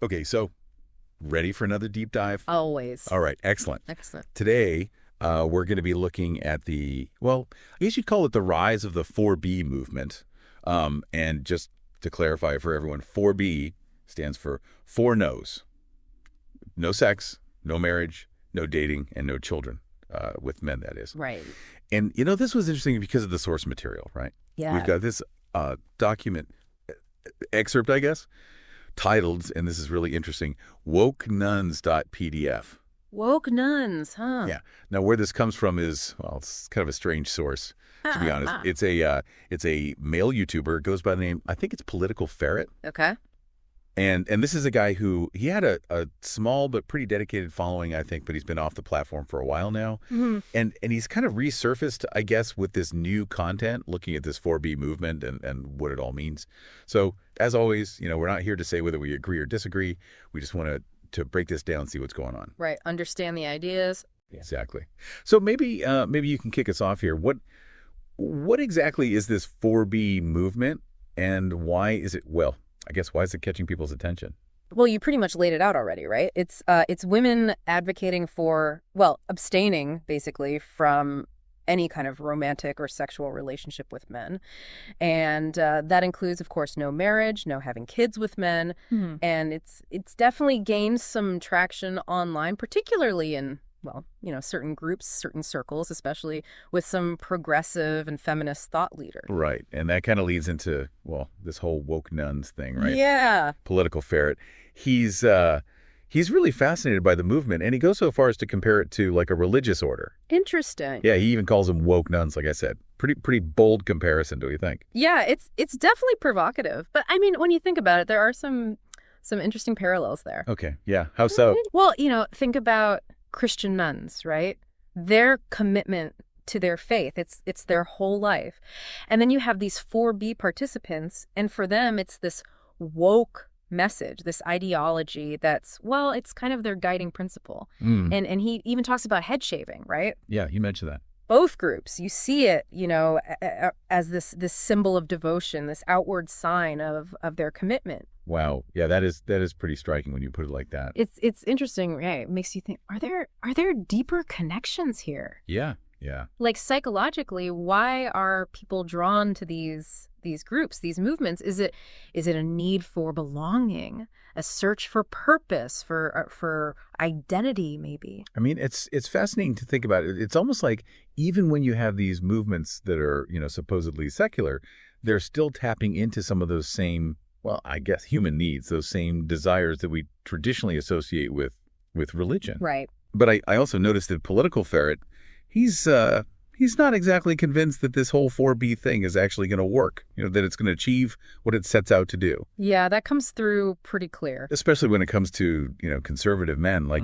Okay, so ready for another deep dive? Always. All right, excellent. Excellent. Today, we're going to be looking at well, I guess you'd call it the rise of the 4B movement. And just to clarify for everyone, 4B stands for four no's: no sex, no marriage, no dating, and no children, with men, that is. Right. And, this was interesting because of the source material, right? We've Yeah. got this document excerpt, I guess, titled, and this is really interesting, wokenuns.pdf. Woke nuns, huh? Yeah. Now, where this comes from is, well, it's kind of a strange source, to be honest. It's a male YouTuber. It goes by the name, I think it's Political Ferret. Okay. And this is a guy who, he had a small but pretty dedicated following, I think, but he's been off the platform for a while now. Hmm. And he's kind of resurfaced, I guess, with this new content, looking at this 4B movement and what it all means. So, as always, we're not here to say whether we agree or disagree. We just want to break this down, see what's going on. Right. Understand the ideas. Exactly. So maybe you can kick us off here. What exactly is this 4B movement, and why is it, well, I guess, why is it catching people's attention? Well, you pretty much laid it out already, right? It's women advocating for, well, abstaining basically from any kind of romantic or sexual relationship with men. And that includes, of course, no marriage, no having kids with men. And it's definitely gained some traction online, particularly in, well, certain groups, certain circles, especially with some progressive and feminist thought leaders. Right. And that kind of leads into, well, this whole woke nuns thing, right? Yeah. Political Ferret. He's really fascinated by the movement, and he goes so far as to compare it to like a religious order. Interesting. Yeah, he even calls them woke nuns, like I said. Pretty bold comparison, do you think? Yeah, it's definitely provocative. But I mean, when you think about it, there are some interesting parallels there. Okay. Yeah. How so? Well, think about Christian nuns, right? Their commitment to their faith, it's their whole life. And then you have these 4B participants, and for them it's this woke message, this ideology that's, well, it's kind of their guiding principle. And he even talks about head shaving, right? Yeah, you mentioned that. Both groups, you see it, as this symbol of devotion, this outward sign of their commitment. Wow. Yeah, that is pretty striking when you put it like that. It's interesting, right? It makes you think, are there deeper connections here? Yeah. Yeah. Like psychologically, why are people drawn to these groups, these movements? Is it a need for belonging, a search for purpose, for identity, maybe? I mean, it's fascinating to think about it. It's almost like even when you have these movements that are, supposedly secular, they're still tapping into some of those same, well, I guess human needs, those same desires that we traditionally associate with religion. Right. But I also noticed that Political Ferret, he's not exactly convinced that this whole 4B thing is actually going to work, that it's going to achieve what it sets out to do. Yeah, that comes through pretty clear. Especially when it comes to, conservative men. Like,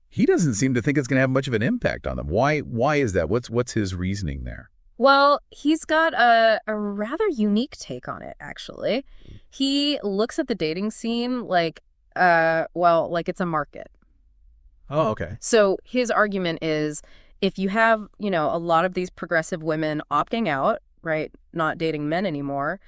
he doesn't seem to think it's going to have much of an impact on them. Why is that? What's his reasoning there? Well, he's got a rather unique take on it, actually. He looks at the dating scene like it's a market. Oh, okay. So his argument is, if you have, a lot of these progressive women opting out, right, not dating men anymore,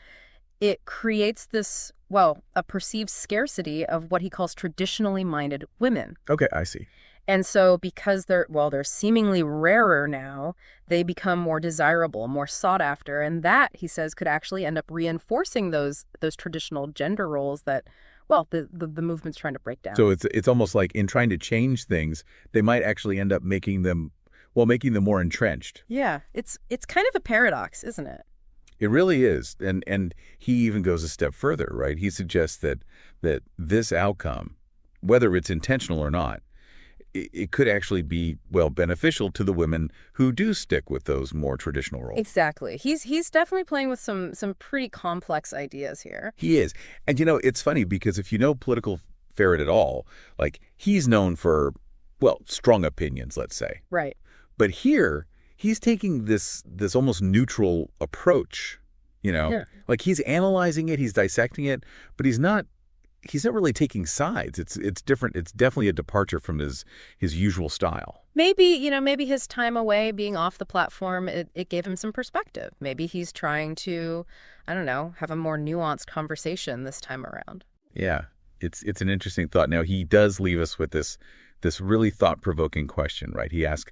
it creates this, well, a perceived scarcity of what he calls traditionally minded women. Okay, I see. And so because they're seemingly rarer now, they become more desirable, more sought after. And that, he says, could actually end up reinforcing those traditional gender roles that, well, the movement's trying to break down. So it's almost like in trying to change things, they might actually end up making them more entrenched. Yeah, it's kind of a paradox, isn't it? It really is. And he even goes a step further, right? He suggests that this outcome, whether it's intentional or not, it could actually be, well, beneficial to the women who do stick with those more traditional roles. Exactly. He's definitely playing with some pretty complex ideas here. He is. And, it's funny because if you know Political Ferret at all, like, he's known for, well, strong opinions, let's say. Right. But here, he's taking this almost neutral approach, Yeah. Like, he's analyzing it, he's dissecting it, but he's not really taking sides. It's different. It's definitely a departure from his usual style. Maybe his time away being off the platform, it gave him some perspective. Maybe he's trying to, I don't know, have a more nuanced conversation this time around. Yeah. It's an interesting thought. Now, he does leave us with this really thought-provoking question, right? He asks,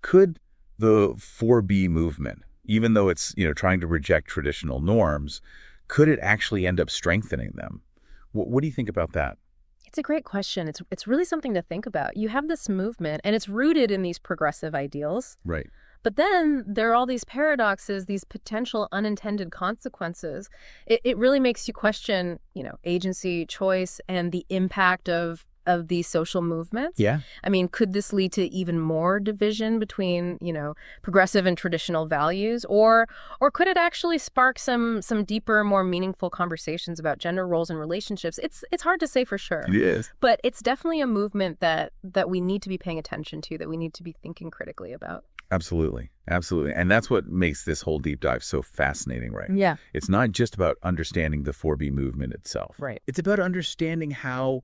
could the 4B movement, even though it's, trying to reject traditional norms, could it actually end up strengthening them? What do you think about that? It's a great question. It's really something to think about. You have this movement, and it's rooted in these progressive ideals. Right. But then there are all these paradoxes, these potential unintended consequences. It really makes you question, agency, choice, and the impact of these social movements. Yeah. I mean, could this lead to even more division between, progressive and traditional values, or could it actually spark some deeper, more meaningful conversations about gender roles and relationships? It's hard to say for sure. It is. But it's definitely a movement that we need to be paying attention to, that we need to be thinking critically about. Absolutely. Absolutely. And that's what makes this whole deep dive so fascinating, right? Yeah. It's not just about understanding the 4B movement itself. Right. It's about understanding how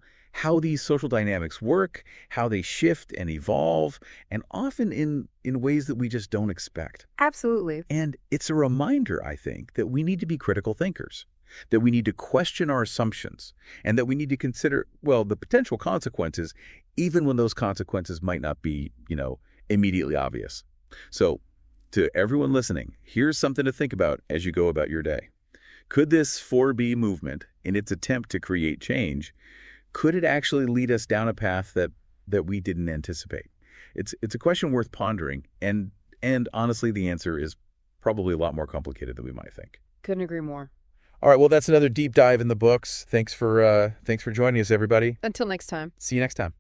these social dynamics work, how they shift and evolve, and often in ways that we just don't expect. Absolutely. And it's a reminder, I think, that we need to be critical thinkers, that we need to question our assumptions, and that we need to consider, well, the potential consequences, even when those consequences might not be, immediately obvious. So, to everyone listening, here's something to think about as you go about your day. Could this 4B movement, in its attempt to create change, could it actually lead us down a path that we didn't anticipate? It's a question worth pondering, and honestly, the answer is probably a lot more complicated than we might think. Couldn't agree more. All right, well, that's another deep dive in the books. Thanks for joining us, everybody. Until next time. See you next time.